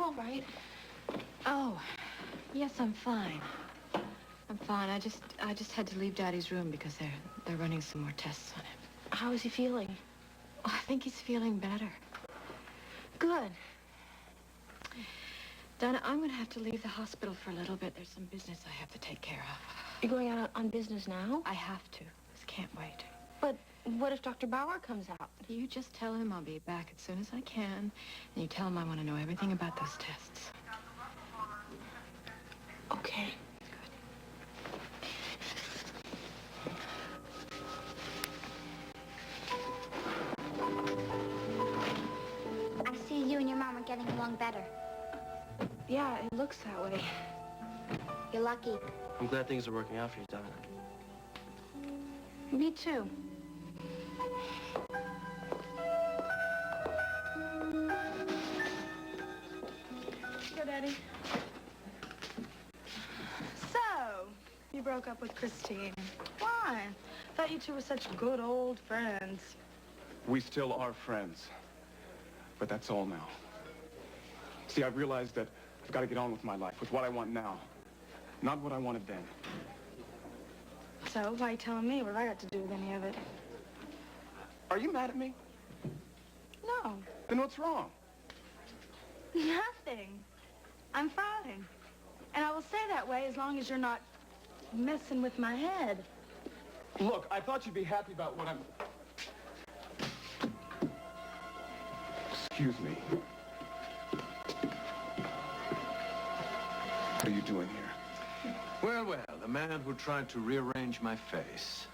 all right? Oh, yes, I'm fine. I'm fine. I just had to leave Daddy's room because they're running some more tests on him. How is he feeling? Oh, I think he's feeling better. Good. Dinah, I'm going to have to leave the hospital for a little bit. There's some business I have to take care of. You're going out on business now? I have to. Just can't wait. But what if Dr. Bauer comes out? You just tell him I'll be back as soon as I can. And you tell him I want to know everything about those tests. Okay. I see you and your mom are getting along better. Yeah, it looks that way. You're lucky. I'm glad things are working out for you, Dinah. Me too. Go, Daddy. So, you broke up with Christine. Why? Thought you two were such good old friends. We still are friends. But that's all now. See, I've realized that I've got to get on with my life, with what I want now. Not what I wanted then. So, why are you telling me? What have I got to do with any of it? Are you mad at me? No. Then what's wrong? Nothing. I'm fine. And I will stay that way as long as you're not messing with my head. Look, I thought you'd be happy about what I'm... Excuse me. What are you doing here? Well, well, the man who tried to rearrange my face.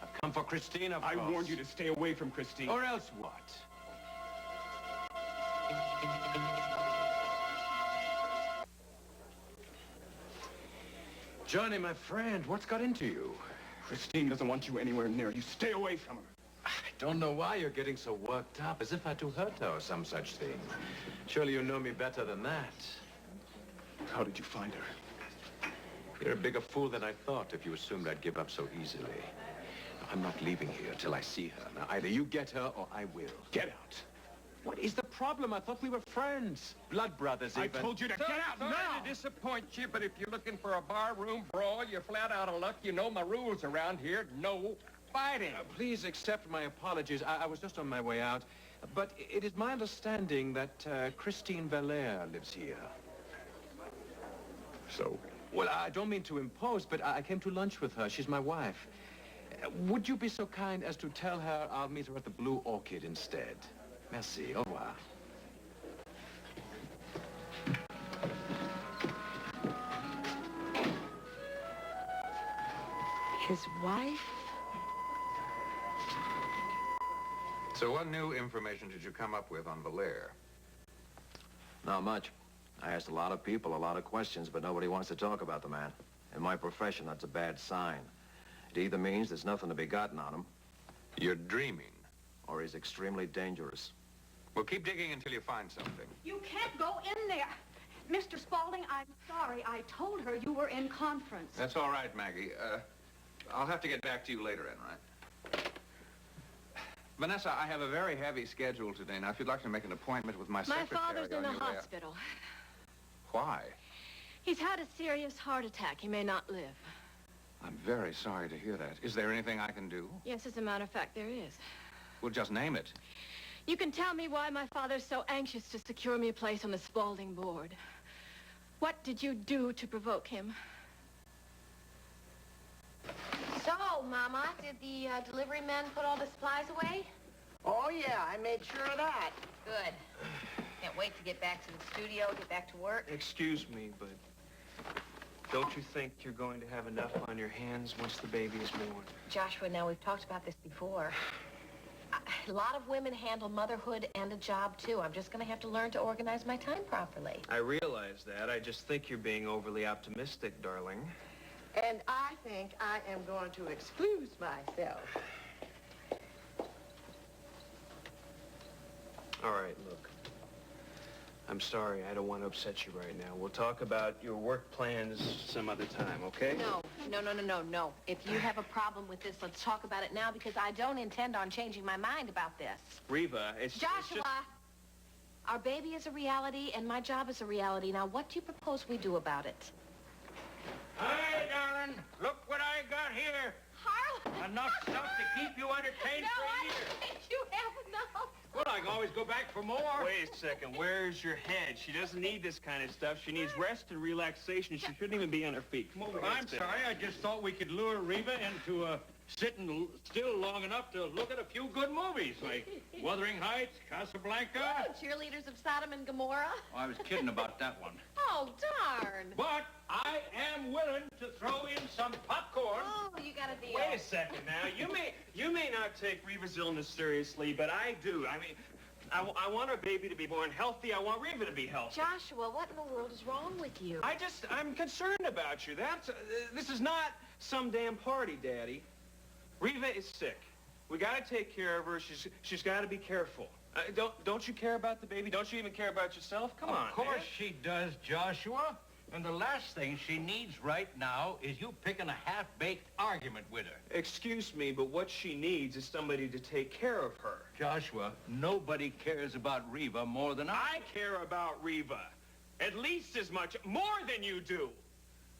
I've come for Christine, of course. I warned you to stay away from Christine. Or else what? Johnny, my friend, what's got into you? Christine doesn't want you anywhere near her. You stay away from her. I don't know why you're getting so worked up, as if I do hurt her or some such thing. Surely you know me better than that. How did you find her? You're a bigger fool than I thought if you assumed I'd give up so easily. I'm not leaving here till I see her. Now, either you get her or I will. Get out. What is the problem? I thought we were friends. Blood brothers, even. I told you to get out now! Sorry to disappoint you, but if you're looking for a barroom brawl, you're flat out of luck. You know my rules around here. No fighting. Please accept my apologies. I was just on my way out. But it is my understanding that Christine Valère lives here. So? Well, I don't mean to impose, but I came to lunch with her. She's my wife. Would you be so kind as to tell her I'll meet her at the Blue Orchid instead? Merci. Au revoir. His wife? So what new information did you come up with on Valère? Not much. I asked a lot of people, a lot of questions, but nobody wants to talk about the man. In my profession, that's a bad sign. It either means there's nothing to be gotten on him, You're dreaming. or he's extremely dangerous. Well, keep digging until you find something. You can't go in there. Mr. Spaulding, I'm sorry. I told her you were in conference. That's all right, Maggie. I'll have to get back to you later, then, right? Vanessa, I have a very heavy schedule today. Now, if you'd like to make an appointment with my secretary... My father's in on the your way up- hospital. Why? He's had a serious heart attack. He may not live. I'm very sorry to hear that. Is there anything I can do? Yes, as a matter of fact, there is. Well, just name it. You can tell me why my father's so anxious to secure me a place on the Spaulding board. What did you do to provoke him? So, Mama, did the delivery men put all the supplies away? Oh, yeah, I made sure of that. Good. Can't wait to get back to the studio, get back to work. Excuse me, but don't you think you're going to have enough on your hands once the baby is born? Joshua, now we've talked about this before. A lot of women handle motherhood and a job, too. I'm just going to have to learn to organize my time properly. I realize that. I just think you're being overly optimistic, darling. And I think I am going to excuse myself. All right, look. I'm sorry. I don't want to upset you right now. We'll talk about your work plans some other time, okay? No. If you have a problem with this, let's talk about it now, because I don't intend on changing my mind about this. Reva, it's Joshua! just... Our baby is a reality, and my job is a reality. Now, what do you propose we do about it? Hi, darling. Look what I got here. Harlan! Enough stuff to keep you entertained for a year. I think you have enough. Well, I can always go back for more. Wait a second. Where's your head? She doesn't need this kind of stuff. She needs rest and relaxation. She shouldn't even be on her feet. Come over here. I'm sorry. I just thought we could lure Reva into sitting still long enough to look at a few good movies, like Wuthering Heights, Casablanca. Oh, cheerleaders of Sodom and Gomorrah. Oh, I was kidding about that one. Oh, darn. But I am willing to throw in some popcorn. Oh, you got a deal. Wait a second now. You may not take Reva's illness seriously, but I do. I mean, I want our baby to be born healthy. I want Reva to be healthy. Joshua, what in the world is wrong with you? I'm concerned about you. This is not some damn party, Daddy. Reva is sick. We got to take care of her. She's got to be careful. Don't you care about the baby? Don't you even care about yourself? Come on, Of course man. she does, Joshua. And the last thing she needs right now is you picking a half-baked argument with her. Excuse me, but what she needs is somebody to take care of her. Joshua, nobody cares about Reva more than I care about Reva. At least as much, more than you do.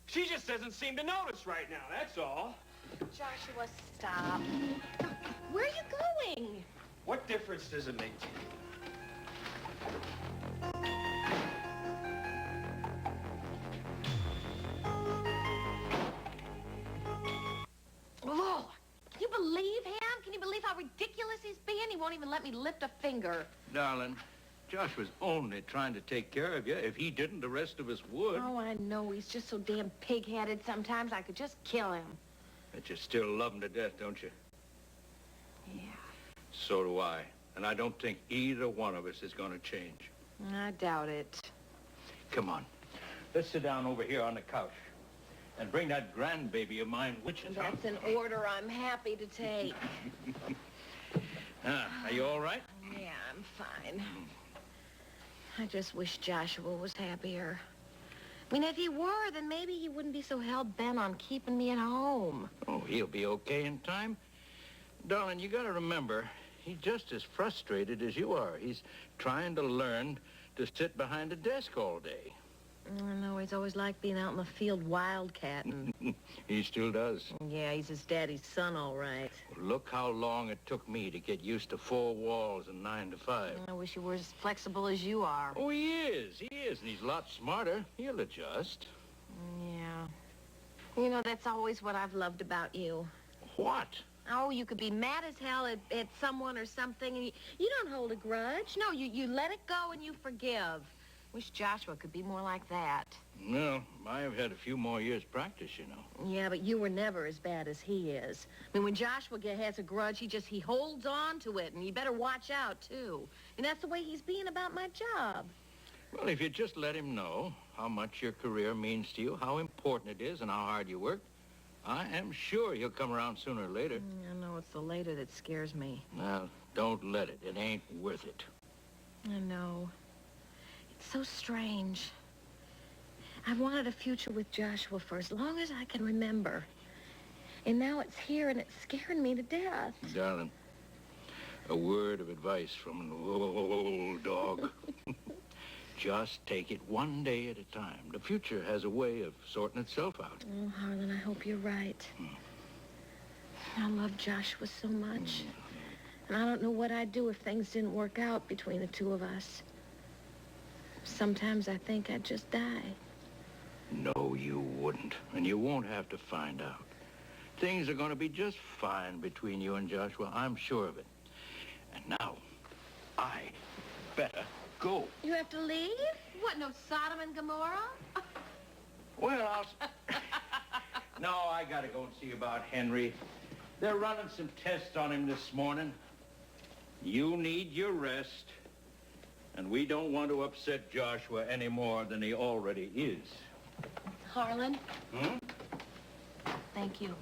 She just doesn't seem to notice right now, that's all. Joshua, stop. Where are you going? What difference does it make to you? Oh, can you believe him? Can you believe how ridiculous he's being? He won't even let me lift a finger. Darling, Joshua's only trying to take care of you. If he didn't, the rest of us would. Oh, I know. He's just so damn pig-headed sometimes I could just kill him. But you still love him to death, don't you? Yeah. So do I. And I don't think either one of us is going to change. I doubt it. Come on. Let's sit down over here on the couch. And bring that grandbaby of mine with you. That's an order I'm happy to take. Are you all right? Yeah, I'm fine. I just wish Joshua was happier. I mean, if he were, then maybe he wouldn't be so hell-bent on keeping me at home. Oh, he'll be okay in time. Darling, you got to remember, he's just as frustrated as you are. He's trying to learn to sit behind a desk all day. I know, he's always liked being out in the field wildcatting. He still does. Yeah, he's his daddy's son, all right. Look how long it took me to get used to 4 walls and 9 to 5. I wish he were as flexible as you are. Oh, he is, and he's a lot smarter. He'll adjust. Yeah. You know, that's always what I've loved about you. What? Oh, you could be mad as hell at someone or something, and you don't hold a grudge. No, you let it go and you forgive. Wish Joshua could be more like that. Well, I've had a few more years practice, you know. Yeah, but you were never as bad as he is. I mean, when Joshua has a grudge, he holds on to it, and you better watch out, too. And that's the way he's being about my job. Well, if you just let him know how much your career means to you, how important it is, and how hard you work, I am sure he'll come around sooner or later. I know, it's the later that scares me. Well, don't let it. It ain't worth it. I know. It's so strange. I've wanted a future with Joshua for as long as I can remember. And now it's here, and it's scaring me to death. Darling, a word of advice from an old dog. Just take it one day at a time. The future has a way of sorting itself out. Oh, Harlan, I hope you're right. I love Joshua so much. And I don't know what I'd do if things didn't work out between the two of us. Sometimes I think I'd just die. No, you wouldn't. And you won't have to find out. Things are going to be just fine between you and Joshua. I'm sure of it. And now, I better go. You have to leave? What, no Sodom and Gomorrah? Well, No, I got to go and see about Henry. They're running some tests on him this morning. You need your rest. And we don't want to upset Joshua any more than he already is. Harlan? Hmm? Thank you.